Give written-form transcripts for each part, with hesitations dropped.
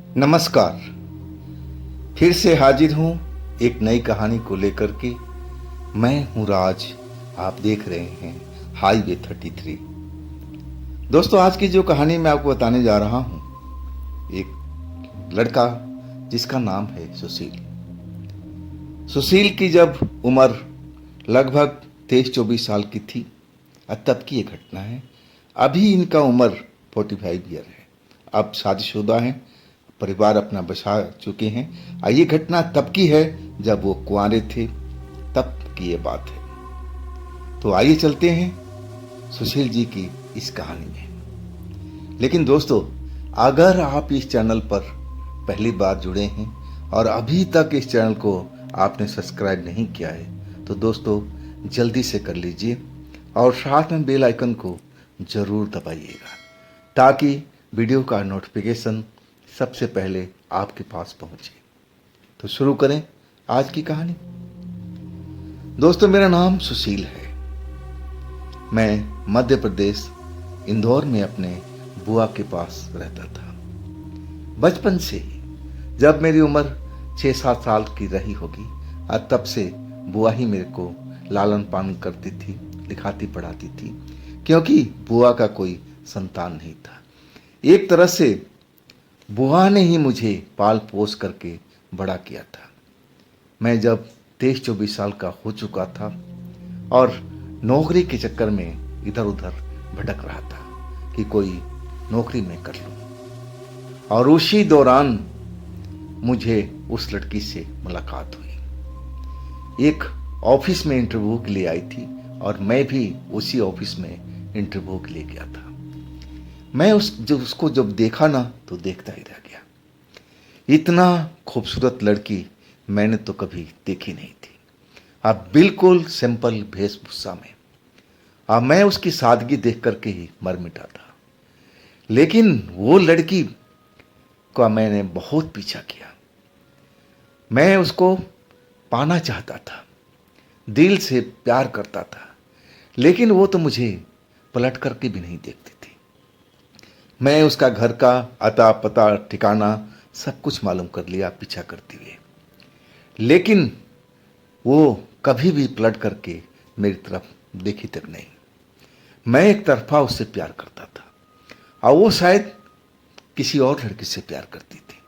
नमस्कार। फिर से हाजिर हूँ एक नई कहानी को लेकर के। मैं हूँ राज। आप देख रहे हैं हाईवे 33। दोस्तों, आज की जो कहानी मैं आपको बताने जा रहा हूँ, एक लड़का जिसका नाम है सुशील। सुशील की जब उम्र लगभग 23-24 साल की थी, तब की ये घटना है। अभी इनका उम्र 45 ईयर है। अब शादीशुदा हैं, परिवार अपना बसा चुके हैं। ये घटना तब की है जब वो कुंवारे थे, तब की ये बात है। तो आइए चलते हैं सुशील जी की इस कहानी में। लेकिन दोस्तों, अगर आप इस चैनल पर पहली बार जुड़े हैं और अभी तक इस चैनल को आपने सब्सक्राइब नहीं किया है, तो दोस्तों जल्दी से कर लीजिए और साथ में बेल आइकन को ज़रूर दबाइएगा, ताकि वीडियो का नोटिफिकेशन सबसे पहले आपके पास पहुंचे। तो शुरू करें आज की कहानी। दोस्तों, मेरा नाम सुशील है। मैं मध्य प्रदेश इंदौर में अपने बुआ के पास रहता था। बचपन से ही, जब मेरी उम्र 6-7 साल की रही होगी, तब से बुआ ही मेरे को लालन पालन करती थी, लिखाती पढ़ाती थी, क्योंकि बुआ का कोई संतान नहीं था। एक तरह से बुआ ने ही मुझे पाल पोस करके बड़ा किया था। मैं जब 23-24 साल का हो चुका था और नौकरी के चक्कर में इधर उधर भटक रहा था कि कोई नौकरी मैं कर लूं, और उसी दौरान मुझे उस लड़की से मुलाकात हुई। एक ऑफिस में इंटरव्यू के लिए आई थी और मैं भी उसी ऑफिस में इंटरव्यू के लिए गया था। मैं उसको जब देखा ना, तो देखता ही रह गया। इतना खूबसूरत लड़की मैंने तो कभी देखी नहीं थी। अब बिल्कुल सिंपल वेशभूषा में। अब मैं उसकी सादगी देख करके ही मर मिटा था। लेकिन वो लड़की का मैंने बहुत पीछा किया। मैं उसको पाना चाहता था, दिल से प्यार करता था, लेकिन वो तो मुझे पलट करके भी नहीं देखती थी। मैं उसका घर का अता पता ठिकाना सब कुछ मालूम कर लिया पीछा करते हुए, लेकिन वो कभी भी पलट करके मेरी तरफ देखी तक नहीं। मैं एक तरफा उससे प्यार करता था और वो शायद किसी और लड़की से प्यार करती थी।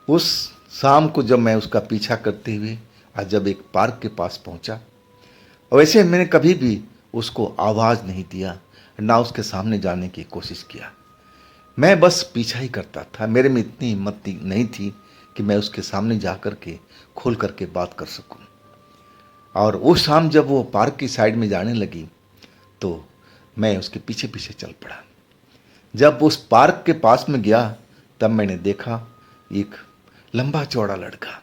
उस शाम को जब मैं उसका पीछा करते हुए आज जब एक पार्क के पास पहुंचा, वैसे मैंने कभी भी उसको आवाज़ नहीं दिया, ना उसके सामने जाने की कोशिश किया। मैं बस पीछा ही करता था। मेरे में इतनी हिम्मत नहीं थी कि मैं उसके सामने जा कर के खोल करके बात कर सकूं। और उस शाम जब वो पार्क की साइड में जाने लगी, तो मैं उसके पीछे पीछे चल पड़ा। जब उस पार्क के पास में गया, तब मैंने देखा एक लंबा चौड़ा लड़का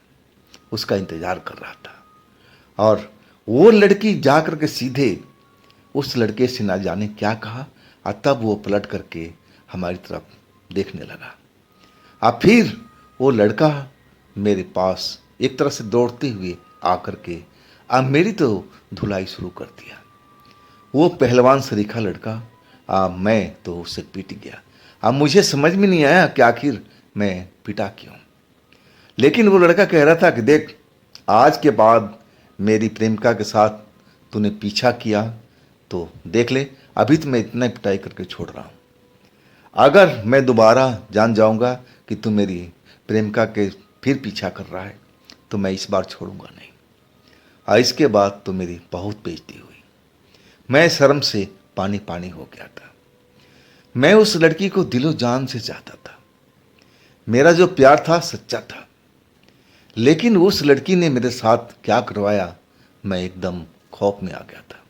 उसका इंतजार कर रहा था, और वो लड़की जा कर के सीधे उस लड़के से ना जाने क्या कहा, और तब वो पलट करके हमारी तरफ देखने लगा। अब फिर वो लड़का मेरे पास एक तरह से दौड़ते हुए आकर के अब मेरी तो धुलाई शुरू कर दिया। वो पहलवान सरीखा लड़का, मैं तो उससे पीट गया। अब मुझे समझ में नहीं आया कि आखिर मैं पिटा क्यों। लेकिन वो लड़का कह रहा था कि देख, आज के बाद मेरी प्रेमिका के साथ तूने पीछा किया तो देख ले, अभी तो मैं इतना पिटाई करके छोड़ रहा हूँ। अगर मैं दोबारा जान जाऊंगा कि तू मेरी प्रेमिका के फिर पीछा कर रहा है, तो मैं इस बार छोड़ूंगा नहीं। और इसके बाद तो मेरी बहुत बेइज्जती हुई। मैं शर्म से पानी पानी हो गया था। मैं उस लड़की को दिलो जान से चाहता था। मेरा जो प्यार था सच्चा था, लेकिन उस लड़की ने मेरे साथ क्या करवाया, मैं एकदम खौफ में आ गया था।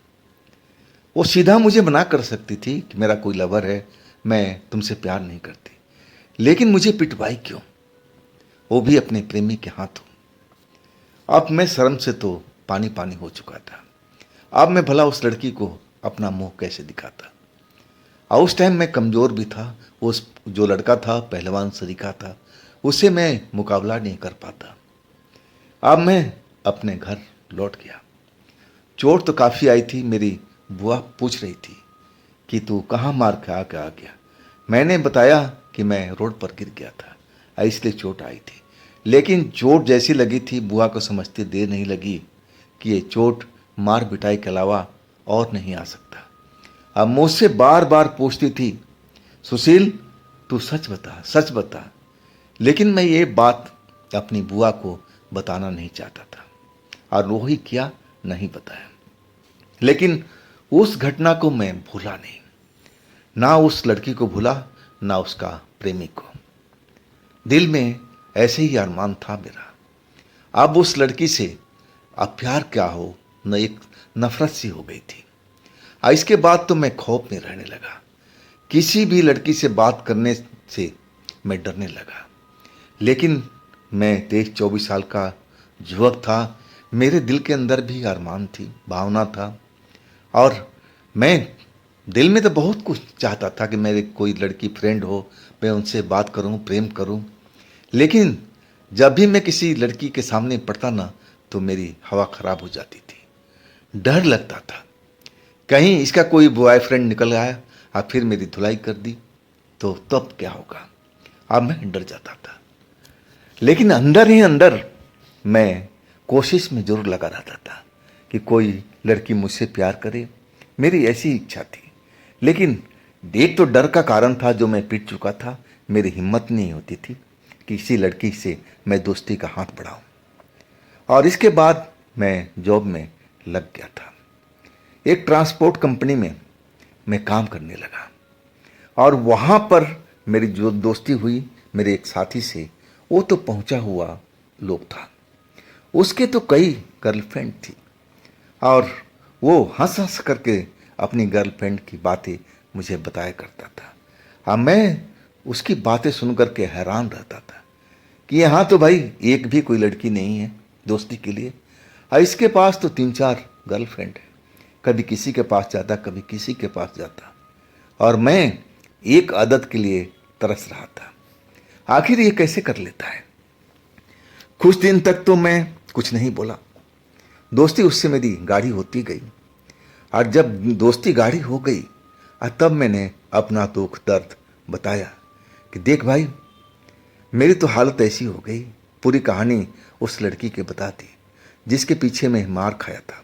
वो सीधा मुझे मना कर सकती थी कि मेरा कोई लवर है, मैं तुमसे प्यार नहीं करती, लेकिन मुझे पिटवाई क्यों, वो भी अपने प्रेमी के हाथों। अब मैं शर्म से तो पानी पानी हो चुका था। अब मैं भला उस लड़की को अपना मुंह कैसे दिखाता। और उस टाइम मैं कमज़ोर भी था। उस जो लड़का था पहलवान सरीखा था, उससे मैं मुकाबला नहीं कर पाता। अब मैं अपने घर लौट गया। चोट तो काफ़ी आई थी। मेरी बुआ पूछ रही थी कि तू कहाँ मार खा के आ गया। मैंने बताया कि मैं रोड पर गिर गया था। इसलिए चोट आई थी। लेकिन चोट जैसी लगी थी, बुआ को समझते देर नहीं लगी कि ये चोट मार पिटाई के अलावा और नहीं आ सकता। अब मुझसे बार बार पूछती थी, सुशील तू सच बता, सच बता। लेकिन मैं ये बात अपनी बुआ को बताना नहीं चाहता था, और वो ही क्या, नहीं बताया। लेकिन उस घटना को मैं भूला नहीं, ना उस लड़की को भूला, ना उसका प्रेमी को। दिल में ऐसे ही अरमान था मेरा। अब उस लड़की से अब प्यार क्या हो, न एक नफरत सी हो गई थी। इसके बाद तो मैं खौफ में रहने लगा। किसी भी लड़की से बात करने से मैं डरने लगा। लेकिन मैं 23-24 साल का युवक था। मेरे दिल के अंदर भी अरमान थी, भावना था, और मैं दिल में तो बहुत कुछ चाहता था कि मेरे कोई लड़की फ्रेंड हो, मैं उनसे बात करूं, प्रेम करूं। लेकिन जब भी मैं किसी लड़की के सामने पड़ता ना, तो मेरी हवा खराब हो जाती थी। डर लगता था कहीं इसका कोई बॉयफ्रेंड निकल आया और फिर मेरी धुलाई कर दी तो तब क्या होगा। अब मैं डर जाता था। लेकिन अंदर ही अंदर मैं कोशिश में जरूर लगा रहता था कि कोई लड़की मुझसे प्यार करे, मेरी ऐसी इच्छा थी। लेकिन एक तो डर का कारण था जो मैं पीट चुका था। मेरी हिम्मत नहीं होती थी कि किसी लड़की से मैं दोस्ती का हाथ बढ़ाऊं। और इसके बाद मैं जॉब में लग गया था। एक ट्रांसपोर्ट कंपनी में मैं काम करने लगा, और वहाँ पर मेरी जो दोस्ती हुई मेरे एक साथी से, वो तो पहुँचा हुआ लोग था। उसके तो कई गर्लफ्रेंड थी, और वो हंस हंस करके अपनी गर्लफ्रेंड की बातें मुझे बताया करता था। अब मैं उसकी बातें सुन करके हैरान रहता था कि यहाँ तो भाई एक भी कोई लड़की नहीं है दोस्ती के लिए, और इसके पास तो 3-4 गर्लफ्रेंड है। कभी किसी के पास जाता, कभी किसी के पास जाता, और मैं एक आदत के लिए तरस रहा था। आखिर ये कैसे कर लेता है। कुछ दिन तक तो मैं कुछ नहीं बोला। दोस्ती उससे मेरी गाढ़ी होती गई, और जब दोस्ती गाढ़ी हो गई तब मैंने अपना दुख दर्द बताया कि देख भाई, मेरी तो हालत ऐसी हो गई। पूरी कहानी उस लड़की के बता दी जिसके पीछे मैं मार खाया था।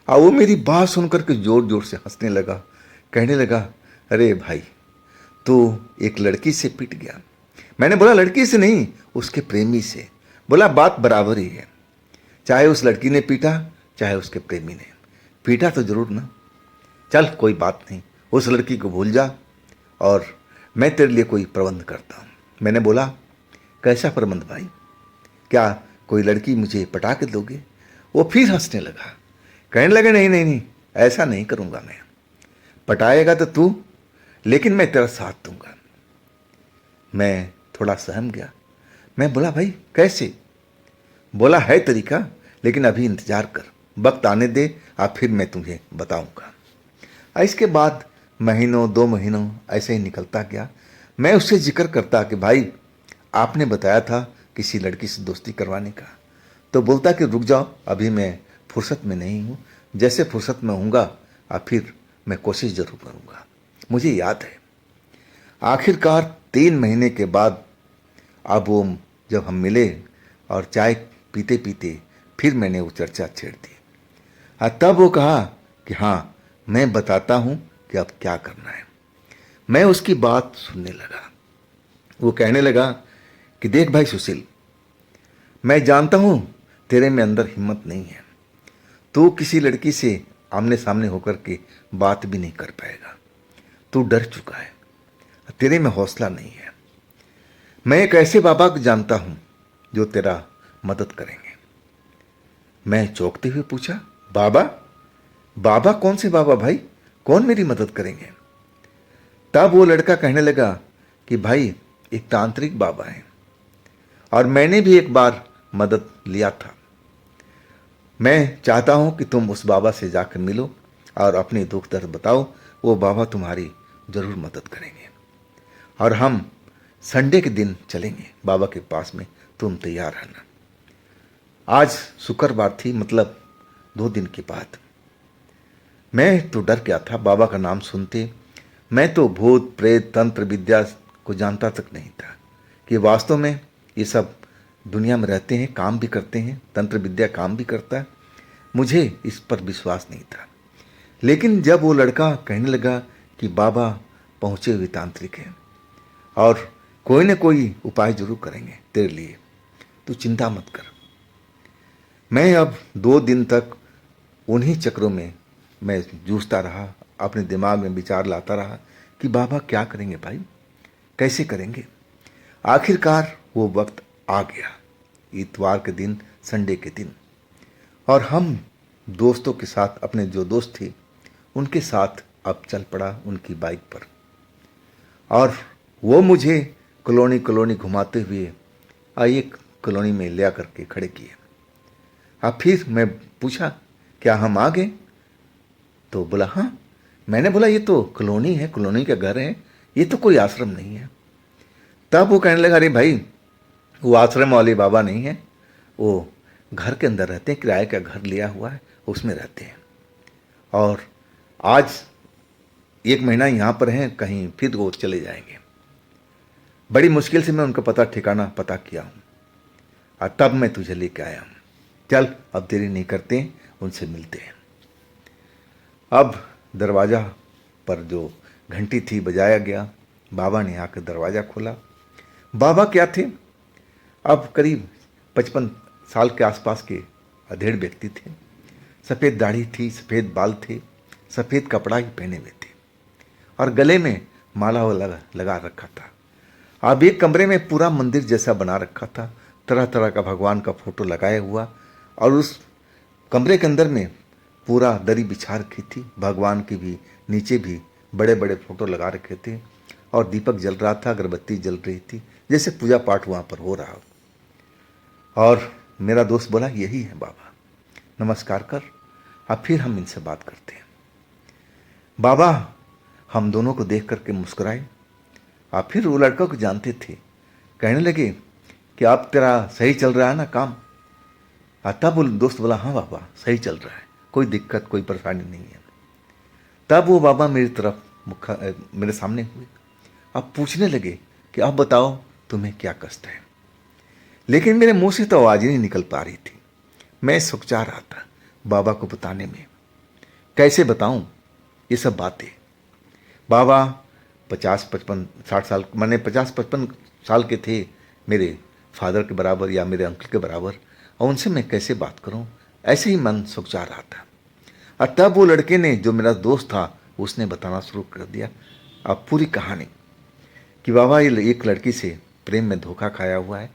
और वो मेरी बात सुनकर के जोर जोर से हंसने लगा, कहने लगा, अरे भाई तू एक लड़की से पिट गया। मैंने बोला लड़की से नहीं, उसके प्रेमी से। बोला बात बराबर ही है, चाहे उस लड़की ने पीटा चाहे उसके प्रेमी ने पीटा, तो जरूर ना। चल कोई बात नहीं, उस लड़की को भूल जा और मैं तेरे लिए कोई प्रबंध करता हूँ। मैंने बोला कैसा प्रबंध भाई, क्या कोई लड़की मुझे पटा के दोगे? वो फिर हंसने लगा, कहने लगे नहीं नहीं नहीं, ऐसा नहीं करूँगा मैं। पटाएगा तो तू, लेकिन मैं तेरा साथ दूंगा। मैं थोड़ा सहम गया। मैं बोला भाई कैसे? बोला है तरीका, लेकिन अभी इंतजार कर, वक्त आने दे, और फिर मैं तुम्हें बताऊंगा। इसके बाद महीनों 2 महीनों ऐसे ही निकलता गया। मैं उससे जिक्र करता कि भाई आपने बताया था किसी लड़की से दोस्ती करवाने का, तो बोलता कि रुक जाओ, अभी मैं फुर्सत में नहीं हूँ, जैसे फुर्सत में होऊंगा और फिर मैं कोशिश जरूर करूँगा। मुझे याद है आखिरकार 3 महीने के बाद अब वो जब हम मिले और चाय पीते पीते फिर मैंने वो चर्चा छेड़ दी। तब वो कहा कि हाँ मैं बताता हूँ कि अब क्या करना है। मैं उसकी बात सुनने लगा। वो कहने लगा कि देख भाई सुशील, मैं जानता हूँ तेरे में अंदर हिम्मत नहीं है, तू किसी लड़की से आमने सामने होकर के बात भी नहीं कर पाएगा, तू डर चुका है, तेरे में हौसला नहीं है। मैं एक ऐसे बाबा को जानता हूँ जो तेरा मदद करेंगे। मैं चौंकते हुए पूछा, बाबा? बाबा कौन से बाबा भाई, कौन मेरी मदद करेंगे? तब वो लड़का कहने लगा कि भाई एक तांत्रिक बाबा है, और मैंने भी एक बार मदद लिया था। मैं चाहता हूं कि तुम उस बाबा से जाकर मिलो और अपनी दुख दर्द बताओ, वो बाबा तुम्हारी जरूर मदद करेंगे, और हम संडे के दिन चलेंगे बाबा के पास में, तुम तैयार रहना। आज शुक्रवार थी, मतलब 2 दिन के बाद। मैं तो डर गया था बाबा का नाम सुनते। मैं तो भूत प्रेत तंत्र विद्या को जानता तक नहीं था कि वास्तव में ये सब दुनिया में रहते हैं, काम भी करते हैं, तंत्र विद्या काम भी करता है। मुझे इस पर विश्वास नहीं था। लेकिन जब वो लड़का कहने लगा कि बाबा पहुँचे हुए तांत्रिक हैं और कोई न कोई उपाय जरूर करेंगे तेरे लिए, तू चिंता मत कर। मैं अब 2 दिन तक उन्हीं चक्रों में मैं जूझता रहा, अपने दिमाग में विचार लाता रहा कि बाबा क्या करेंगे भाई, कैसे करेंगे। आखिरकार वो वक्त आ गया, इतवार के दिन, संडे के दिन, और हम दोस्तों के साथ, अपने जो दोस्त थे उनके साथ अब चल पड़ा उनकी बाइक पर, और वो मुझे कॉलोनी कॉलोनी घुमाते हुए एक कॉलोनी में ले आकर के खड़े किए। अब फिर मैं पूछा क्या हम आ गए, तो बोला हाँ। मैंने बोला ये तो कॉलोनी है, कॉलोनी का घर है, ये तो कोई आश्रम नहीं है। तब वो कहने लगा अरे भाई वो आश्रम वाले बाबा नहीं है, वो घर के अंदर रहते हैं, किराए का घर लिया हुआ है, उसमें रहते हैं, और आज 1 महीना यहाँ पर हैं, कहीं फिर वो चले जाएंगे। बड़ी मुश्किल से मैं उनका ठिकाना पता किया हूँ, और तब मैं तुझे लेके आया हूँ। चल अब देरी नहीं करते हैं, उनसे मिलते हैं। अब दरवाज़ा पर जो घंटी थी बजाया गया, बाबा ने आकर दरवाज़ा खोला। बाबा क्या थे, अब करीब 55 साल के आसपास के अधेड़ व्यक्ति थे। सफ़ेद दाढ़ी थी, सफ़ेद बाल थे, सफ़ेद कपड़ा ही पहने हुए थे, और गले में माला लगा रखा था। अब एक कमरे में पूरा मंदिर जैसा बना रखा था, तरह तरह का भगवान का फोटो लगाया हुआ, और उस कमरे के अंदर में पूरा दरी बिछा रखी थी, भगवान की भी नीचे भी बड़े बड़े फोटो लगा रखे थे, और दीपक जल रहा था, अगरबत्ती जल रही थी, जैसे पूजा पाठ वहाँ पर हो रहा हो। और मेरा दोस्त बोला यही है बाबा, नमस्कार कर, अब फिर हम इनसे बात करते हैं। बाबा हम दोनों को देख करके मुस्कुराए, और फिर वो लड़का को जानते थे, कहने लगे कि अब तेरा सही चल रहा है ना काम। तब वो दोस्त बोला हाँ बाबा सही चल रहा है, कोई दिक्कत कोई परेशानी नहीं है। तब वो बाबा मेरी तरफ मेरे सामने हुए, अब पूछने लगे कि अब बताओ तुम्हें क्या कष्ट है। लेकिन मेरे मुंह से तो आवाज़ ही नहीं निकल पा रही थी। मैं सुकचा रहा था बाबा को बताने में, कैसे बताऊं ये सब बातें। बाबा 50-55-60 साल, मैंने 50-55 साल के थे, मेरे फादर के बराबर या मेरे अंकल के बराबर, और उनसे मैं कैसे बात करूं, ऐसे ही मन सुकचा रहा था। और तब वो लड़के ने, जो मेरा दोस्त था, उसने बताना शुरू कर दिया अब पूरी कहानी, कि बाबा ये एक लड़की से प्रेम में धोखा खाया हुआ है,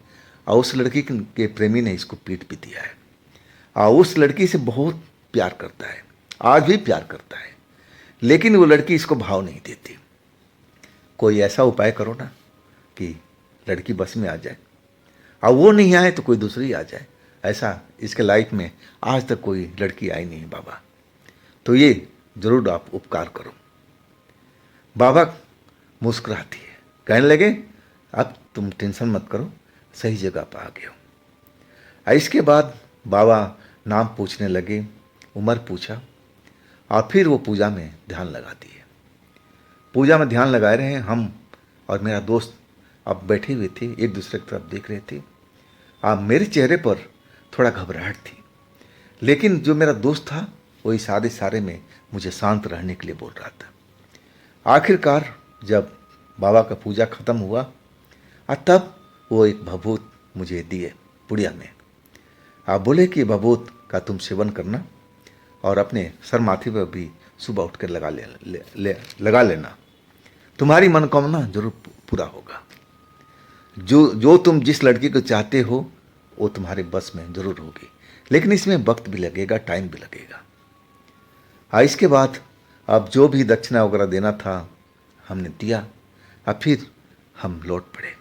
और उस लड़की के प्रेमी ने इसको पीट भी दिया है, और उस लड़की से बहुत प्यार करता है, आज भी प्यार करता है, लेकिन वो लड़की इसको भाव नहीं देती। कोई ऐसा उपाय करो ना कि लड़की बस में आ जाए, और वो नहीं आए तो कोई दूसरी आ जाए। ऐसा इसके लाइफ में आज तक कोई लड़की आई नहीं है बाबा, तो ये जरूर आप उपकार करो। बाबा मुस्कुराती है, कहने लगे अब तुम टेंशन मत करो, सही जगह पर आ गए हो। इसके बाद बाबा नाम पूछने लगे, उम्र पूछा, और फिर वो पूजा में ध्यान लगा दिए। पूजा में ध्यान लगाए रहे हम, और मेरा दोस्त अब बैठे हुए थे, एक दूसरे की तरफ देख रहे थे। मेरे चेहरे पर थोड़ा घबराहट थी, लेकिन जो मेरा दोस्त था वो इशारे में मुझे शांत रहने के लिए बोल रहा था। आखिरकार जब बाबा का पूजा खत्म हुआ, तब वो एक भभूत मुझे दिए पुड़िया में। आप बोले कि भभूत का तुम सेवन करना, और अपने सर माथे पर भी सुबह उठकर लगा लेना, तुम्हारी मनोकामना जरूर पूरा होगा। जो तुम जिस लड़की को चाहते हो वो तुम्हारे बस में जरूर होगी, लेकिन इसमें वक्त भी लगेगा, टाइम भी लगेगा। इसके बाद अब जो भी दक्षिणा वगैरह देना था हमने दिया, अब फिर हम लौट पड़े।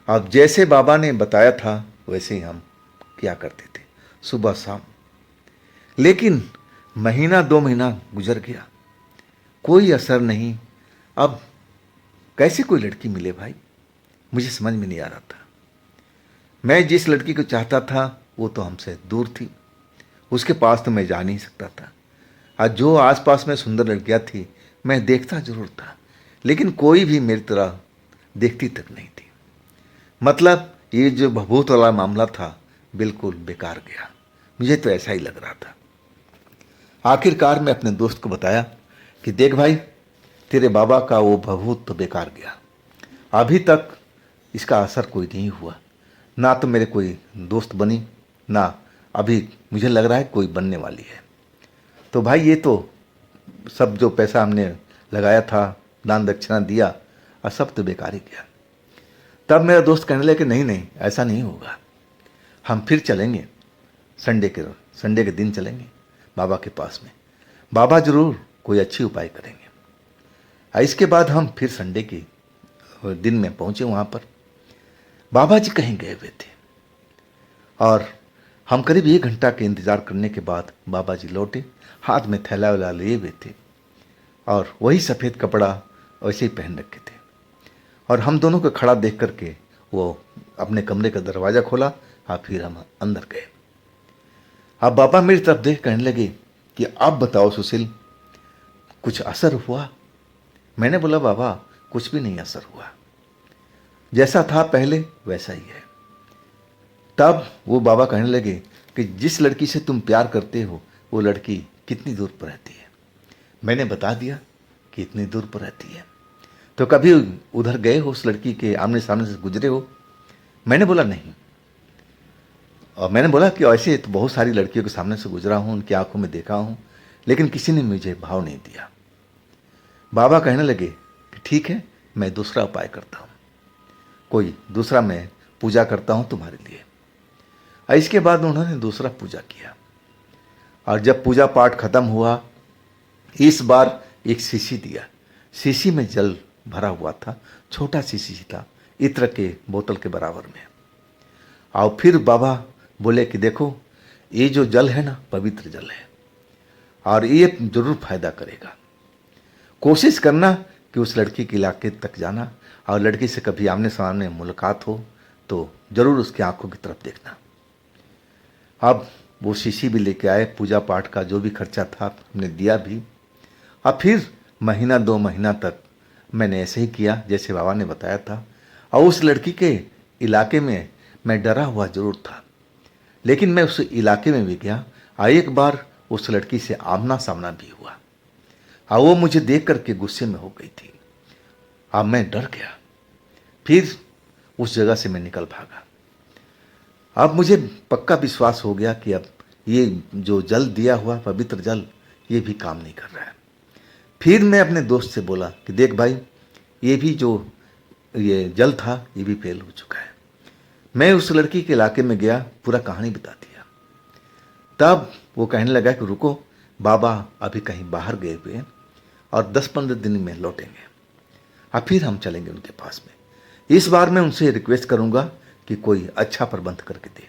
अब जैसे बाबा ने बताया था वैसे ही हम किया करते थे, सुबह शाम। लेकिन महीना 2 महीना गुजर गया, कोई असर नहीं। अब कैसे कोई लड़की मिले भाई, मुझे समझ में नहीं आ रहा था। मैं जिस लड़की को चाहता था वो तो हमसे दूर थी, उसके पास तो मैं जा नहीं सकता था। आज जो आसपास में सुंदर लड़कियां थी मैं देखता जरूर था, लेकिन कोई भी मेरी तरह देखती तक नहीं थी। मतलब ये जो भभूत वाला मामला था बिल्कुल बेकार गया। मुझे तो ऐसा ही लग रहा था। आखिरकार मैं अपने दोस्त को बताया कि देख भाई, तेरे बाबा का वो भभूत तो बेकार गया। अभी तक इसका असर कोई नहीं हुआ, ना तो मेरे कोई दोस्त बनी, ना अभी मुझे लग रहा है कोई बनने वाली है। तो भाई ये तो सब जो पैसा हमने लगाया था, दान दक्षिणा दिया, और सब तो बेकार ही गया। तब मेरा दोस्त कहने लगे कि नहीं नहीं, ऐसा नहीं होगा, हम फिर चलेंगे, संडे के दिन चलेंगे बाबा के पास में। बाबा जरूर कोई अच्छी उपाय करेंगे। इसके बाद हम फिर संडे के दिन में पहुंचे वहाँ पर। बाबा जी कहीं गए हुए थे और हम करीब 1 घंटा के इंतज़ार करने के बाद बाबा जी लौटे, हाथ में थैला वैला लिए हुए थे और वही सफ़ेद कपड़ा वैसे ही पहन रखे थे। और हम दोनों को खड़ा देख करके वो अपने कमरे का दरवाज़ा खोला और फिर हम अंदर गए। अब बाबा मेरी तरफ देख कहने लगे कि अब बताओ सुशील, कुछ असर हुआ? मैंने बोला बाबा कुछ भी नहीं असर हुआ, जैसा था पहले वैसा ही है। तब वो बाबा कहने लगे कि जिस लड़की से तुम प्यार करते हो वो लड़की कितनी दूर पर रहती है? मैंने बता दिया कि इतनी दूर पर रहती है। तो कभी उधर गए हो, उस लड़की के आमने सामने से गुजरे हो? मैंने बोला नहीं। और मैंने बोला कि ऐसे तो बहुत सारी लड़कियों के सामने से गुजरा हूँ, उनकी आंखों में देखा हूँ, लेकिन किसी ने मुझे भाव नहीं दिया। बाबा कहने लगे कि ठीक है, मैं दूसरा उपाय करता हूँ, कोई दूसरा मैं पूजा करता हूँ तुम्हारे लिए। और इसके बाद उन्होंने दूसरा पूजा किया और जब पूजा पाठ खत्म हुआ, इस बार एक शीशी दिया। शीशी में जल भरा हुआ था, छोटा शीशी था, इत्र के बोतल के बराबर में। और फिर बाबा बोले कि देखो ये जो जल है ना, पवित्र जल है और ये जरूर फायदा करेगा। कोशिश करना कि उस लड़की के इलाके तक जाना और लड़की से कभी आमने सामने मुलाकात हो तो जरूर उसकी आंखों की तरफ देखना। अब वो शीशी भी लेके आए, पूजा पाठ का जो भी खर्चा था हमने दिया भी। अब फिर महीना 2 महीना तक मैंने ऐसे ही किया जैसे बाबा ने बताया था। और उस लड़की के इलाके में मैं डरा हुआ जरूर था, लेकिन मैं उस इलाके में भी गया और एक बार उस लड़की से आमना सामना भी हुआ और वो मुझे देख करके गुस्से में हो गई थी। अब मैं डर गया, फिर उस जगह से मैं निकल भागा। अब मुझे पक्का विश्वास हो गया कि अब ये जो जल दिया हुआ पवित्र जल ये भी काम नहीं कर रहा है। फिर मैं अपने दोस्त से बोला कि देख भाई, ये भी जो ये जल था ये भी फेल हो चुका है। मैं उस लड़की के इलाके में गया, पूरा कहानी बता दिया। तब वो कहने लगा कि रुको, बाबा अभी कहीं बाहर गए हुए हैं और 10-15 दिन में लौटेंगे, अब फिर हम चलेंगे उनके पास में। इस बार मैं उनसे रिक्वेस्ट करूंगा कि कोई अच्छा प्रबंध करके दे।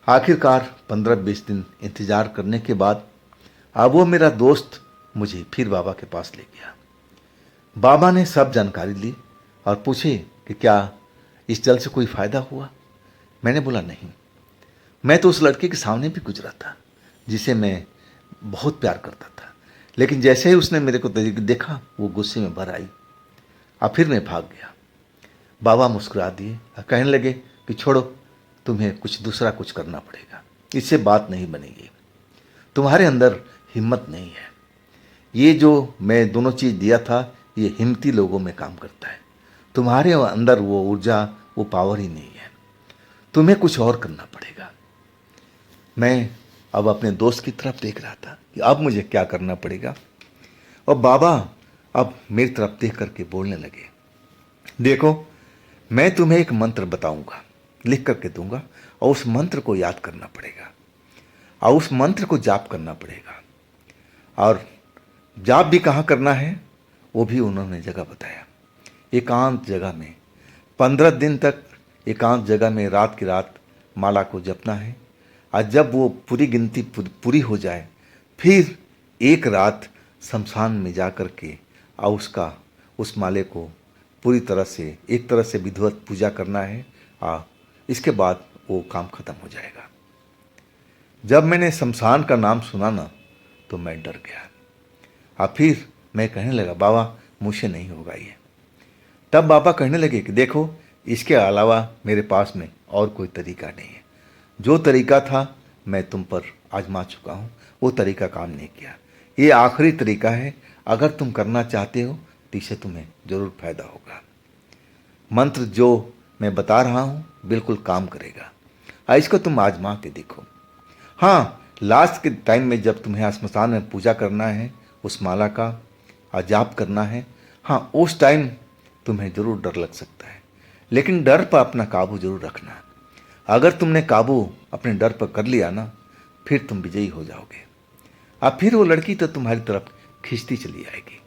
आखिरकार 15-20 दिन इंतजार करने के बाद अब वो मेरा दोस्त मुझे फिर बाबा के पास ले गया। बाबा ने सब जानकारी ली और पूछे कि क्या इस जल से कोई फायदा हुआ? मैंने बोला नहीं, मैं तो उस लड़के के सामने भी गुजरा था जिसे मैं बहुत प्यार करता था, लेकिन जैसे ही उसने मेरे को देखा वो गुस्से में भर आई और फिर मैं भाग गया। बाबा मुस्कुरा दिए और कहने लगे कि छोड़ो, तुम्हें कुछ दूसरा कुछ करना पड़ेगा, इससे बात नहीं बनेगी, तुम्हारे अंदर हिम्मत नहीं है। ये जो मैं दोनों चीज़ दिया था ये हिम्मती लोगों में काम करता है, तुम्हारे अंदर वो ऊर्जा, वो पावर ही नहीं है, तुम्हें कुछ और करना पड़ेगा। मैं अब अपने दोस्त की तरफ देख रहा था कि अब मुझे क्या करना पड़ेगा, और बाबा अब मेरी तरफ देख करके बोलने लगे, देखो मैं तुम्हें एक मंत्र बताऊंगा, लिख करके दूंगा और उस मंत्र को याद करना पड़ेगा और उस मंत्र को जाप करना पड़ेगा। और जाप भी कहाँ करना है वो भी उन्होंने जगह बताया, एकांत जगह में 15 दिन तक एकांत जगह में रात की रात माला को जपना है। और जब वो पूरी गिनती पूरी हो जाए फिर एक रात शमशान में जा कर के और उस माले को पूरी तरह से एक तरह से विधिवत पूजा करना है और इसके बाद वो काम खत्म हो जाएगा। जब मैंने शमशान का नाम सुना ना तो मैं डर गया और फिर मैं कहने लगा बाबा मुझसे नहीं होगा ये। तब बाबा कहने लगे कि देखो इसके अलावा मेरे पास में और कोई तरीका नहीं है। जो तरीका था मैं तुम पर आजमा चुका हूँ, वो तरीका काम नहीं किया। ये आखिरी तरीका है, अगर तुम करना चाहते हो तो इससे तुम्हें ज़रूर फायदा होगा। मंत्र जो मैं बता रहा हूँ बिल्कुल काम करेगा, इसको तुम आजमा के देखो। हाँ, लास्ट के टाइम में जब तुम्हें स्मशान में पूजा करना है, उस माला का जाप करना है, हाँ उस टाइम तुम्हें ज़रूर डर लग सकता है, लेकिन डर पर अपना काबू जरूर रखना। अगर तुमने काबू अपने डर पर कर लिया ना, फिर तुम विजयी हो जाओगे। अब फिर वो लड़की तो तुम्हारी तरफ खींचती चली आएगी।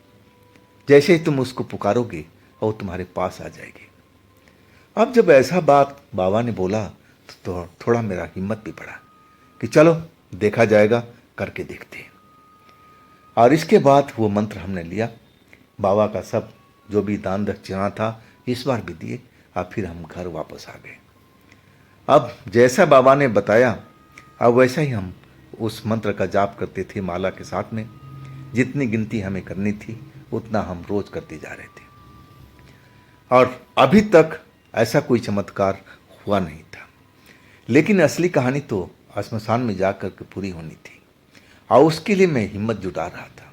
जैसे ही तुम उसको पुकारोगे और तुम्हारे पास आ जाएगी। अब जब ऐसा बात बाबा ने बोला तो थोड़ा मेरा हिम्मत भी बढ़ा कि चलो देखा जाएगा, करके देखते हैं। और इसके बाद वो मंत्र हमने लिया, बाबा का सब जो भी दान दक्षिणा था इस बार भी दिए, और फिर हम घर वापस आ गए। अब जैसा बाबा ने बताया अब वैसा ही हम उस मंत्र का जाप करते थे माला के साथ में। जितनी गिनती हमें करनी थी उतना हम रोज करते जा रहे थे, और अभी तक ऐसा कोई चमत्कार हुआ नहीं था। लेकिन असली कहानी तो श्मशान में जाकर के पूरी होनी थी, और उसके लिए मैं हिम्मत जुटा रहा था।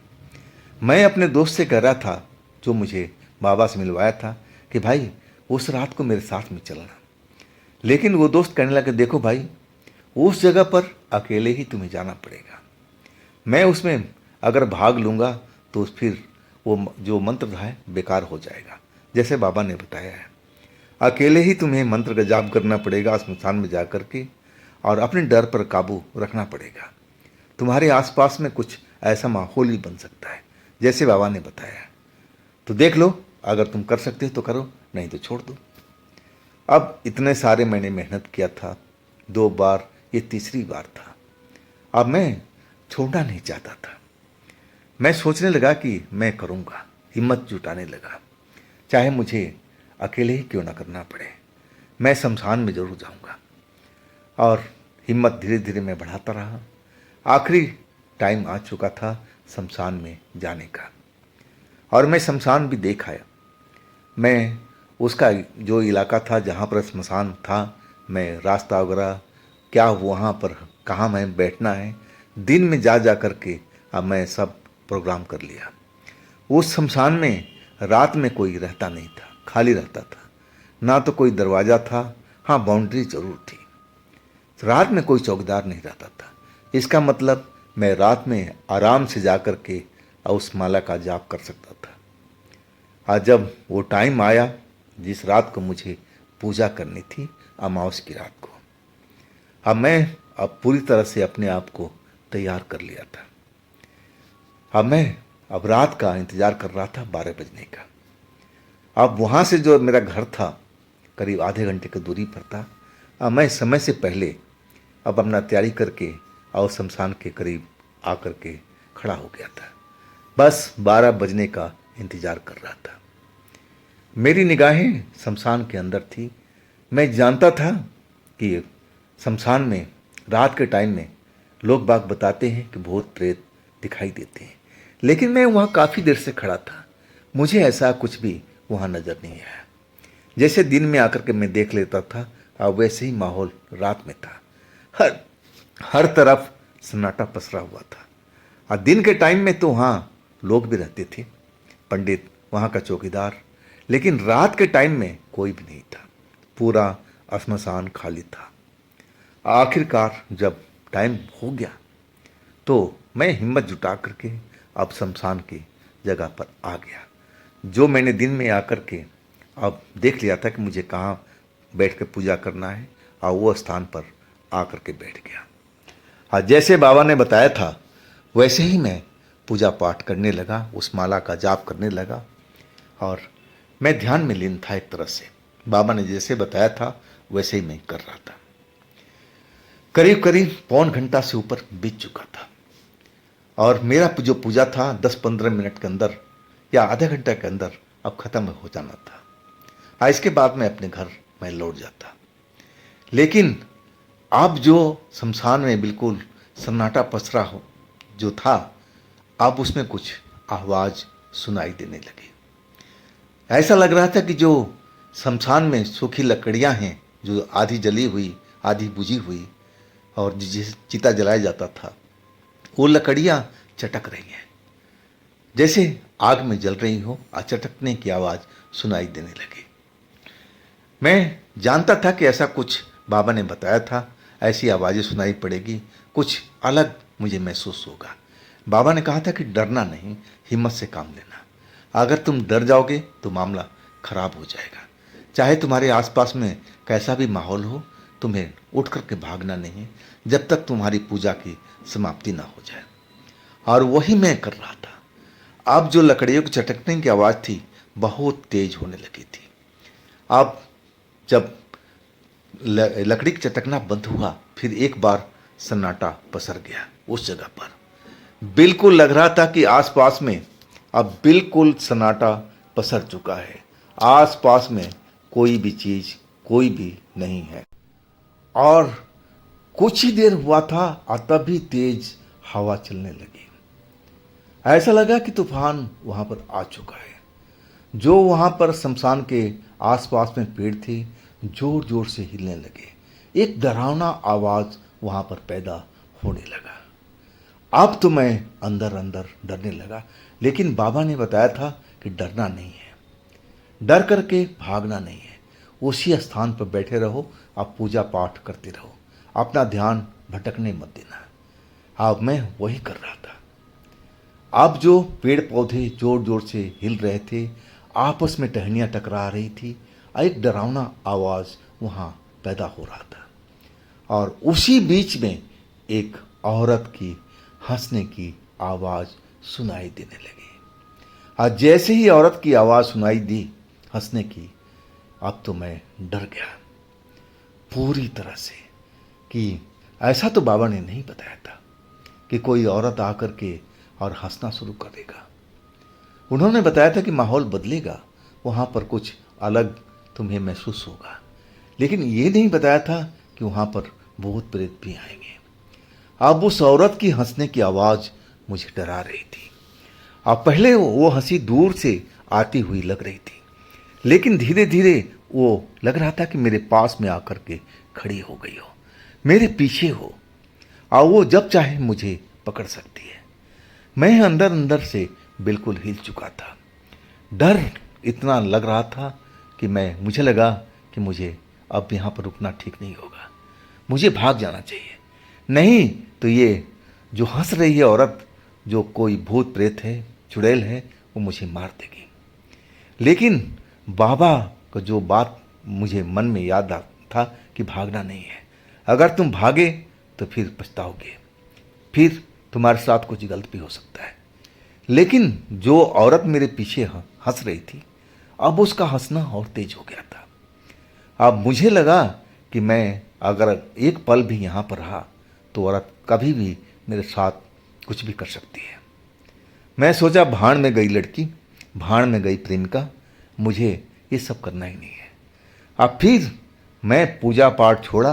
मैं अपने दोस्त से कह रहा था जो मुझे बाबा से मिलवाया था कि भाई उस रात को मेरे साथ में चलना। लेकिन वो दोस्त कहने लगा, देखो भाई उस जगह पर अकेले ही तुम्हें जाना पड़ेगा। मैं उसमें अगर भाग लूँगा तो फिर वो जो मंत्र है बेकार हो जाएगा, जैसे बाबा ने बताया है। अकेले ही तुम्हें मंत्र का जाप करना पड़ेगा स्मशान में जा कर के, और अपने डर पर काबू रखना पड़ेगा। तुम्हारे आसपास में कुछ ऐसा माहौल भी बन सकता है जैसे बाबा ने बताया। तो देख लो, अगर तुम कर सकते हो तो करो, नहीं तो छोड़ दो। अब इतने सारे मैंने मेहनत किया था, 2 बार, ये तीसरी बार था। अब मैं छोड़ना नहीं चाहता था। मैं सोचने लगा कि मैं करूँगा, हिम्मत जुटाने लगा, चाहे मुझे अकेले ही क्यों ना करना पड़े, मैं शमशान में ज़रूर जाऊँगा। और हिम्मत धीरे धीरे मैं बढ़ाता रहा। आखिरी टाइम आ चुका था शमशान में जाने का, और मैं शमशान भी देख आया। मैं उसका जो इलाका था जहाँ पर श्मशान था, मैं रास्ता वगैरह क्या वहाँ पर कहाँ मैं बैठना है, दिन में जा जा कर के अब मैं सब प्रोग्राम कर लिया। उस शमशान में रात में कोई रहता नहीं था, खाली रहता था, ना तो कोई दरवाज़ा था, हाँ बाउंड्री ज़रूर थी। रात में कोई चौकीदार नहीं रहता था। इसका मतलब मैं रात में आराम से जा कर के उस माला का जाप कर सकता था। आज जब वो टाइम आया जिस रात को मुझे पूजा करनी थी, अमावस की रात को, अब मैं पूरी तरह से अपने आप को तैयार कर लिया था। मैं रात का इंतज़ार कर रहा था 12 बजने का। अब वहाँ से जो मेरा घर था करीब आधे घंटे की दूरी पर था। मैं समय से पहले अपना तैयारी करके और शमशान के करीब आकर के खड़ा हो गया था। बस 12 बजने का इंतज़ार कर रहा था। मेरी निगाहें शमशान के अंदर थी। मैं जानता था कि शमशान में रात के टाइम में लोग बाग बताते हैं कि भूत प्रेत दिखाई देते हैं, लेकिन मैं वहाँ काफ़ी देर से खड़ा था, मुझे ऐसा कुछ भी वहाँ नज़र नहीं आया। जैसे दिन में आकर के मैं देख लेता था, वैसे ही माहौल रात में था। हर तरफ सन्नाटा पसरा हुआ था। और दिन के टाइम में तो वहाँ लोग भी रहते थे, पंडित, वहाँ का चौकीदार, लेकिन रात के टाइम में कोई भी नहीं था, पूरा श्मशान खाली था। आखिरकार जब टाइम हो गया तो मैं हिम्मत जुटा करके अब शमशान की जगह पर आ गया, जो मैंने दिन में आकर के अब देख लिया था कि मुझे कहाँ बैठ कर पूजा करना है, और वो स्थान पर आकर के बैठ गया। हाँ, जैसे बाबा ने बताया था वैसे ही मैं पूजा पाठ करने लगा, उस माला का जाप करने लगा, और मैं ध्यान में लीन था। एक तरह से बाबा ने जैसे बताया था वैसे ही मैं कर रहा था। करीब करीब पौन घंटा से ऊपर बीत चुका था, और मेरा जो पूजा था 10-15 मिनट के अंदर या आधे घंटे के अंदर अब ख़त्म हो जाना था। इसके बाद मैं अपने घर में लौट जाता। लेकिन अब जो शमशान में बिल्कुल सन्नाटा पसरा हो जो था, अब उसमें कुछ आवाज़ सुनाई देने लगी। ऐसा लग रहा था कि जो शमशान में सूखी लकड़ियां हैं जो आधी जली हुई आधी बुझी हुई, और जिस चिता जलाया जाता था वो लकड़ियां चटक रही हैं, जैसे आग में जल रही हो और चटकने की आवाज़ सुनाई देने लगी। मैं जानता था कि ऐसा कुछ बाबा ने बताया था, ऐसी आवाज़ें सुनाई पड़ेगी, कुछ अलग मुझे महसूस होगा। बाबा ने कहा था कि डरना नहीं, हिम्मत से काम लेना। अगर तुम डर जाओगे तो मामला खराब हो जाएगा। चाहे तुम्हारे आसपास में कैसा भी माहौल हो, तुम्हें उठ करके भागना नहीं जब तक तुम्हारी पूजा की समाप्ति ना हो जाए। और वही मैं कर रहा था। अब जो लकड़ियों की चटकने की आवाज़ थी बहुत तेज होने लगी थी। अब जब लकड़ी की चटकना बंद हुआ, फिर एक बार सन्नाटा पसर गया उस जगह पर। बिल्कुल लग रहा था कि आसपास में अब बिल्कुल सन्नाटा पसर चुका है, आसपास में कोई भी चीज कोई भी नहीं है। और कुछ ही देर हुआ था और तभी तेज हवा चलने लगी। ऐसा लगा कि तूफान वहां पर आ चुका है। जो वहां पर शमशान के आसपास में पेड़ थे जोर जोर से हिलने लगे। एक डरावना आवाज वहां पर पैदा होने लगा। अब तो मैं अंदर अंदर डरने लगा, लेकिन बाबा ने बताया था कि डरना नहीं है, डर करके भागना नहीं है, उसी स्थान पर बैठे रहो, आप पूजा पाठ करते रहो, अपना ध्यान भटकने मत देना। अब मैं वही कर रहा था। अब जो पेड़ पौधे जोर जोर से हिल रहे थे, आपस में टहनियाँ टकरा रही थी, एक डरावना आवाज़ वहाँ पैदा हो रहा था। और उसी बीच में एक औरत की हंसने की आवाज़ सुनाई देने लगी। और जैसे ही औरत की आवाज़ सुनाई दी हंसने की, अब तो मैं डर गया पूरी तरह से कि ऐसा तो बाबा ने नहीं बताया था कि कोई औरत आकर के और हंसना शुरू कर देगा। उन्होंने बताया था कि माहौल बदलेगा, वहाँ पर कुछ अलग तुम्हें महसूस होगा, लेकिन ये नहीं बताया था कि वहाँ पर भूत प्रेत भी आएंगे। अब उस औरत की हंसने की आवाज़ मुझे डरा रही थी। अब पहले वो हंसी दूर से आती हुई लग रही थी, लेकिन धीरे धीरे वो लग रहा था कि मेरे पास में आकर के खड़ी हो गई हो, मेरे पीछे हो, और वो जब चाहे मुझे पकड़ सकती है। मैं अंदर अंदर से बिल्कुल हिल चुका था। डर इतना लग रहा था कि मुझे लगा कि मुझे अब यहाँ पर रुकना ठीक नहीं होगा, मुझे भाग जाना चाहिए। नहीं तो ये जो हंस रही है औरत, जो कोई भूत प्रेत है, चुड़ैल है, वो मुझे मार देगी। लेकिन बाबा का जो बात मुझे मन में याद था कि भागना नहीं है, अगर तुम भागे तो फिर पछताओगे, फिर तुम्हारे साथ कुछ गलत भी हो सकता है। लेकिन जो औरत मेरे पीछे हंस रही थी, अब उसका हंसना और तेज हो गया था। अब मुझे लगा कि मैं अगर एक पल भी यहाँ पर रहा तो औरत कभी भी मेरे साथ कुछ भी कर सकती है। मैं सोचा भाड़ में गई लड़की, भाड़ में गई प्रेमिका, मुझे ये सब करना ही नहीं है। अब फिर मैं पूजा पाठ छोड़ा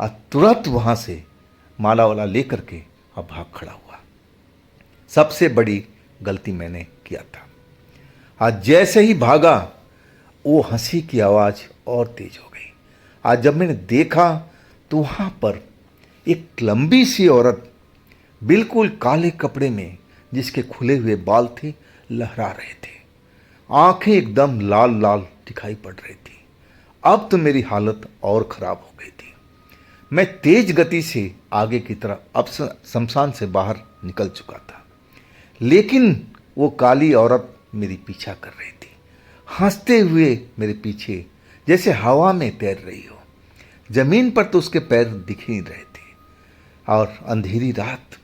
और तुरंत वहाँ से माला वाला लेकर के अब भाग खड़ा हुआ। सबसे बड़ी गलती मैंने किया था। आज जैसे ही भागा वो हंसी की आवाज़ और तेज हो गई। आज जब मैंने देखा तो वहाँ पर एक लंबी सी औरत बिल्कुल काले कपड़े में, जिसके खुले हुए बाल थे, लहरा रहे थे, आंखें एकदम लाल लाल दिखाई पड़ रही थी। अब तो मेरी हालत और ख़राब हो गई थी। मैं तेज गति से आगे की तरफ अब शमशान से बाहर निकल चुका था, लेकिन वो काली औरत मेरी पीछा कर रही थी, हंसते हुए मेरे पीछे, जैसे हवा में तैर रही हो। जमीन पर तो उसके पैर दिख ही नहीं रहे थे। और अंधेरी रात,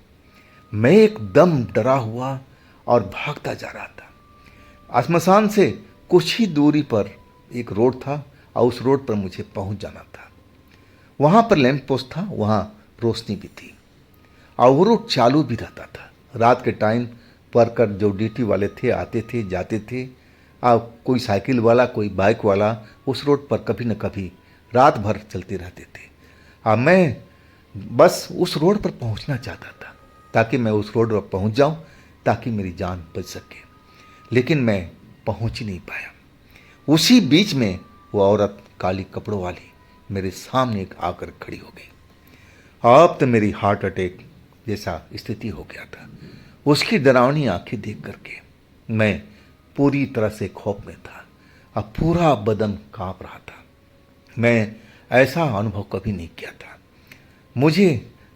मैं एकदम डरा हुआ और भागता जा रहा था। श्मशान से कुछ ही दूरी पर एक रोड था और उस रोड पर मुझे पहुंच जाना था। वहाँ पर लैंप पोस्ट था, वहाँ रोशनी भी थी और वो रोड चालू भी रहता था। रात के टाइम वर्कर जो ड्यूटी वाले थे आते थे जाते थे, और कोई साइकिल वाला कोई बाइक वाला उस रोड पर कभी न कभी रात भर चलते रहते थे। और मैं बस उस रोड पर पहुंचना चाहता था ताकि मैं उस रोड पर पहुंच जाऊं, ताकि मेरी जान बच सके, लेकिन मैं पहुंच ही नहीं पाया। उसी बीच में वो औरत काली कपड़ों वाली मेरे सामने आकर खड़ी हो गई। अब तो मेरी हार्ट अटैक जैसा स्थिति हो गया था। उसकी डरावनी आंखें देख करके मैं पूरी तरह से खौफ में था। अब पूरा बदन कांप रहा था। मैं ऐसा अनुभव कभी नहीं किया था। मुझे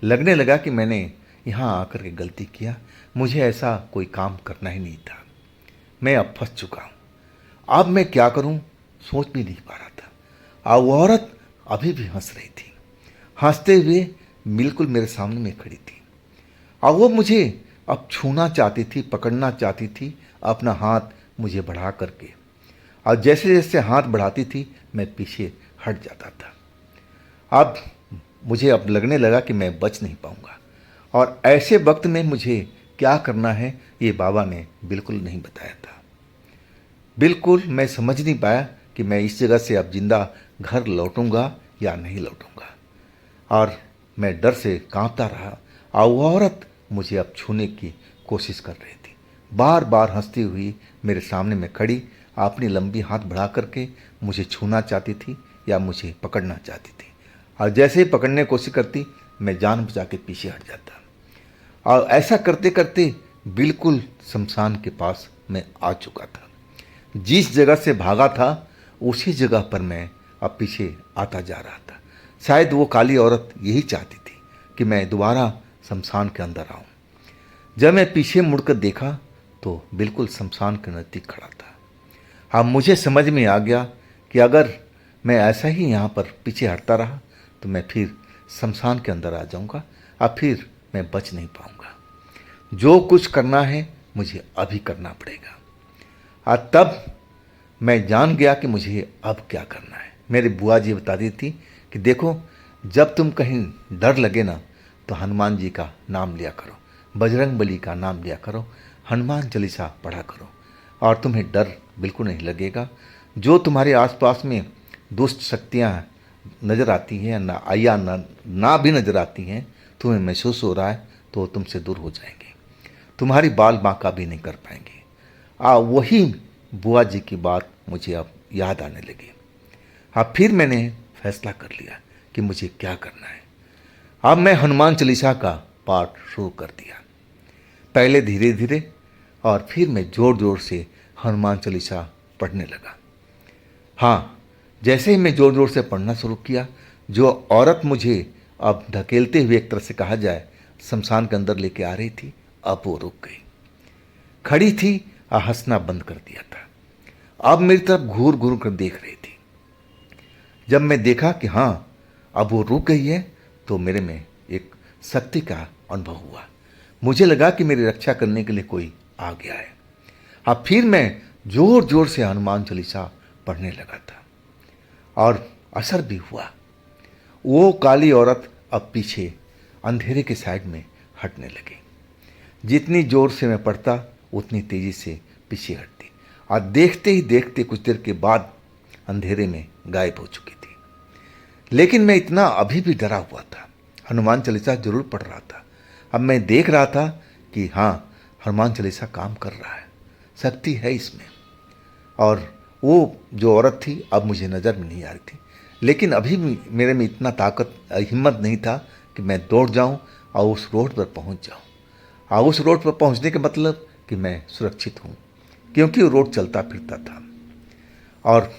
लगने लगा कि मैंने यहाँ आकर के गलती किया। मुझे ऐसा कोई काम करना ही नहीं था। मैं अब फंस चुका हूँ। अब मैं क्या करूँ सोच भी नहीं पा रहा था। अब वो औरत अभी भी हंस रही थी, हंसते हुए बिल्कुल मेरे सामने में खड़ी थी। अब वो मुझे अब छूना चाहती थी, पकड़ना चाहती थी अपना हाथ मुझे बढ़ा करके। और जैसे जैसे हाथ बढ़ाती थी मैं पीछे हट जाता था। अब मुझे अब लगने लगा कि मैं बच नहीं पाऊंगा। और ऐसे वक्त में मुझे क्या करना है ये बाबा ने बिल्कुल नहीं बताया था। बिल्कुल मैं समझ नहीं पाया कि मैं इस जगह से अब जिंदा घर लौटूंगा या नहीं लौटूंगा। और मैं डर से कांपता रहा। और वो औरत मुझे अब छूने की कोशिश कर रही थी। बार बार हंसती हुई मेरे सामने में खड़ी अपनी लंबी हाथ बढ़ा करके मुझे छूना चाहती थी या मुझे पकड़ना चाहती थी। और जैसे ही पकड़ने की कोशिश करती मैं जान बचा के पीछे हट जाता। और ऐसा करते करते बिल्कुल शमशान के पास मैं आ चुका था। जिस जगह से भागा था उसी जगह पर मैं अब पीछे आता जा रहा था। शायद वो काली औरत यही चाहती थी कि मैं दोबारा शमशान के अंदर आऊं। जब मैं पीछे मुड़कर देखा तो बिल्कुल शमशान के नज़दीक खड़ा था। अब मुझे समझ में आ गया कि अगर मैं ऐसा ही यहाँ पर पीछे हटता रहा तो मैं फिर शमशान के अंदर आ जाऊँगा। अब फिर मैं बच नहीं पाऊँगा। जो कुछ करना है मुझे अभी करना पड़ेगा। और तब मैं जान गया कि मुझे अब क्या करना है। मेरी बुआ जी बताती थी कि देखो जब तुम कहीं डर लगे ना तो हनुमान जी का नाम लिया करो, बजरंग बली का नाम लिया करो, हनुमान चालीसा पढ़ा करो और तुम्हें डर बिल्कुल नहीं लगेगा। जो तुम्हारे आसपास में दुष्ट शक्तियाँ नज़र आती हैं या ना भी नज़र आती हैं, तुम्हें महसूस हो रहा है तो तुमसे दूर हो जाएंगे, तुम्हारी बाल बांका भी नहीं कर पाएंगे। वही बुआ जी की बात मुझे अब याद आने लगी। फिर मैंने फैसला कर लिया कि मुझे क्या करना है। अब मैं हनुमान चालीसा का पाठ शुरू कर दिया, पहले धीरे धीरे और फिर मैं ज़ोर ज़ोर से हनुमान चालीसा पढ़ने लगा। हाँ, जैसे ही मैं ज़ोर ज़ोर से पढ़ना शुरू किया, जो औरत मुझे अब धकेलते हुए एक तरह से कहा जाए शमशान के अंदर लेके आ रही थी, अब वो रुक गई, खड़ी थी और हंसना बंद कर दिया था। अब मेरी तरफ घूर घूर कर देख रही थी। जब मैं देखा कि हाँ अब वो रुक गई है तो मेरे में एक शक्ति का अनुभव हुआ। मुझे लगा कि मेरी रक्षा करने के लिए कोई आ गया है। अब फिर मैं जोर जोर से हनुमान चालीसा पढ़ने लगा था और असर भी हुआ। वो काली औरत अब पीछे अंधेरे के साइड में हटने लगी। जितनी जोर से मैं पढ़ता उतनी तेजी से पीछे हटती और देखते ही देखते कुछ देर के बाद अंधेरे में गायब हो चुकी थी। लेकिन मैं इतना अभी भी डरा हुआ था। हनुमान चालीसा जरूर पढ़ रहा था। अब मैं देख रहा था कि हाँ हनुमान चालीसा काम कर रहा है, शक्ति है इसमें। और वो जो औरत थी अब मुझे नज़र में नहीं आ रही थी। लेकिन अभी भी मेरे में इतना ताकत हिम्मत नहीं था कि मैं दौड़ जाऊं और उस रोड पर पहुंच जाऊं। और उस रोड पर पहुंचने के मतलब कि मैं सुरक्षित हूं, क्योंकि वो रोड चलता फिरता था। और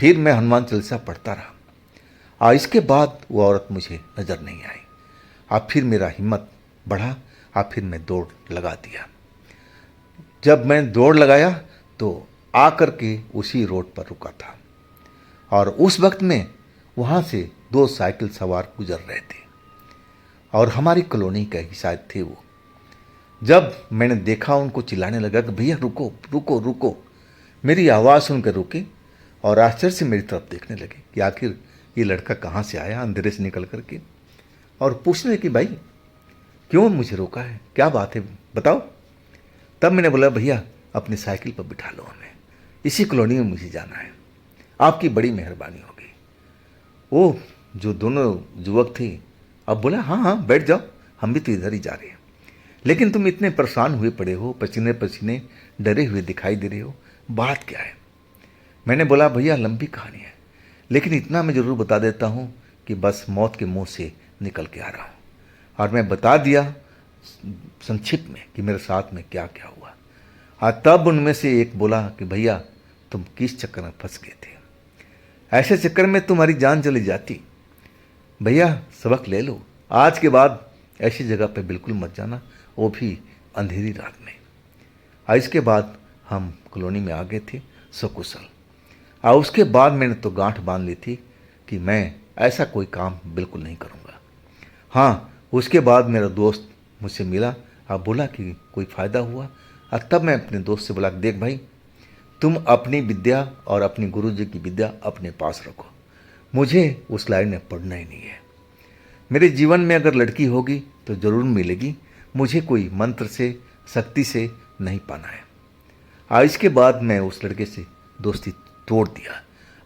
फिर मैं हनुमान चालीसा पढ़ता रहा और इसके बाद वो औरत मुझे नज़र नहीं आई। और फिर मेरा हिम्मत बढ़ा और फिर मैं दौड़ लगा दिया। जब मैं दौड़ लगाया तो आकर के उसी रोड पर रुका था और उस वक्त में वहाँ से 2 साइकिल सवार गुजर रहे थे और हमारी कॉलोनी का ही शायद थे वो। जब मैंने देखा उनको चिल्लाने लगा कि भैया रुको रुको रुको, मेरी आवाज़ सुनकर रुके और आश्चर्य से मेरी तरफ देखने लगे कि आखिर ये लड़का कहाँ से आया अंधेरे से निकल करके, और पूछने लगे कि भाई क्यों मुझे रोका है, क्या बात है बताओ। तब मैंने बोला भैया अपनी साइकिल पर बिठा लो, हमें इसी कॉलोनी में मुझे जाना है, आपकी बड़ी मेहरबानी होगी। वो जो दोनों युवक थे अब बोला हाँ हाँ बैठ जाओ, हम भी तो इधर ही जा रहे हैं, लेकिन तुम इतने परेशान हुए पड़े हो, पसीने पसीने डरे हुए दिखाई दे रहे हो, बात क्या है। मैंने बोला भैया लंबी कहानी है, लेकिन इतना मैं ज़रूर बता देता हूँ कि बस मौत के मुंह से निकल के आ रहा हूँ। और मैं बता दिया संक्षिप्त में कि मेरे साथ में क्या क्या हुआ। हाँ, तब उनमें से एक बोला कि भैया तुम किस चक्कर में फंस गए थे, ऐसे चक्कर में तुम्हारी जान चली जाती। भैया सबक ले लो, आज के बाद ऐसी जगह पे बिल्कुल मत जाना, वो भी अंधेरी रात में। और इसके बाद हम कॉलोनी में आ गए थे सकुशल। और उसके बाद मैंने तो गांठ बांध ली थी कि मैं ऐसा कोई काम बिल्कुल नहीं करूँगा। हाँ, उसके बाद मेरा दोस्त मुझसे मिला और बोला कि कोई फ़ायदा हुआ। और तब मैं अपने दोस्त से बोला, देख भाई, तुम अपनी विद्या और अपनी गुरु जी की विद्या अपने पास रखो, मुझे उस लाइन में पढ़ना ही नहीं है। मेरे जीवन में अगर लड़की होगी तो ज़रूर मिलेगी, मुझे कोई मंत्र से शक्ति से नहीं पाना है। और इसके बाद मैं उस लड़के से दोस्ती तोड़ दिया।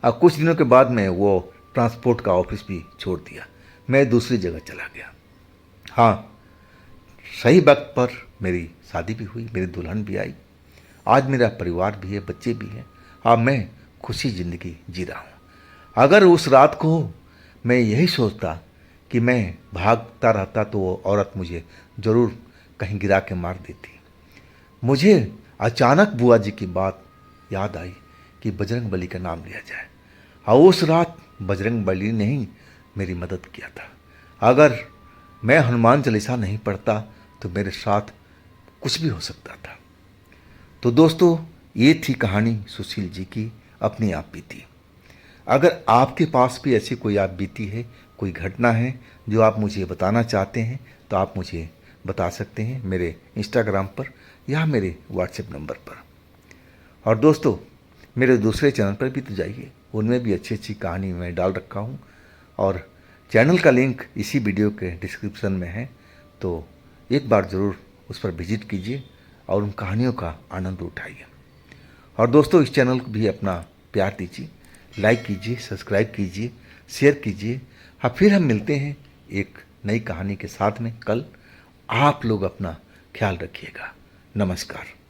और कुछ दिनों के बाद मैं वो ट्रांसपोर्ट का ऑफिस भी छोड़ दिया, मैं दूसरी जगह चला गया। हाँ, सही वक्त पर मेरी शादी भी हुई, मेरी दुल्हन भी आई, आज मेरा परिवार भी है, बच्चे भी हैं। अब मैं खुशी ज़िंदगी जी रहा हूँ। अगर उस रात को मैं यही सोचता कि मैं भागता रहता तो वो औरत मुझे ज़रूर कहीं गिरा के मार देती। मुझे अचानक बुआ जी की बात याद आई कि बजरंग बली का नाम लिया जाए, और उस रात बजरंग बली ने ही मेरी मदद किया था। अगर मैं हनुमान चालीसा नहीं पढ़ता तो मेरे साथ कुछ भी हो सकता था। तो दोस्तों, ये थी कहानी सुशील जी की अपनी आप बीती। अगर आपके पास भी ऐसी कोई आप बीती है, कोई घटना है जो आप मुझे बताना चाहते हैं, तो आप मुझे बता सकते हैं मेरे इंस्टाग्राम पर या मेरे व्हाट्सएप नंबर पर। और दोस्तों, मेरे दूसरे चैनल पर भी तो जाइए, उनमें भी अच्छी अच्छी कहानी मैं डाल रखा हूँ, और चैनल का लिंक इसी वीडियो के डिस्क्रिप्शन में है, तो एक बार ज़रूर उस पर विजिट कीजिए और उन कहानियों का आनंद उठाइए। और दोस्तों, इस चैनल को भी अपना प्यार दीजिए, लाइक कीजिए, सब्सक्राइब कीजिए, शेयर कीजिए। हाँ, फिर हम मिलते हैं एक नई कहानी के साथ में कल। आप लोग अपना ख्याल रखिएगा। नमस्कार।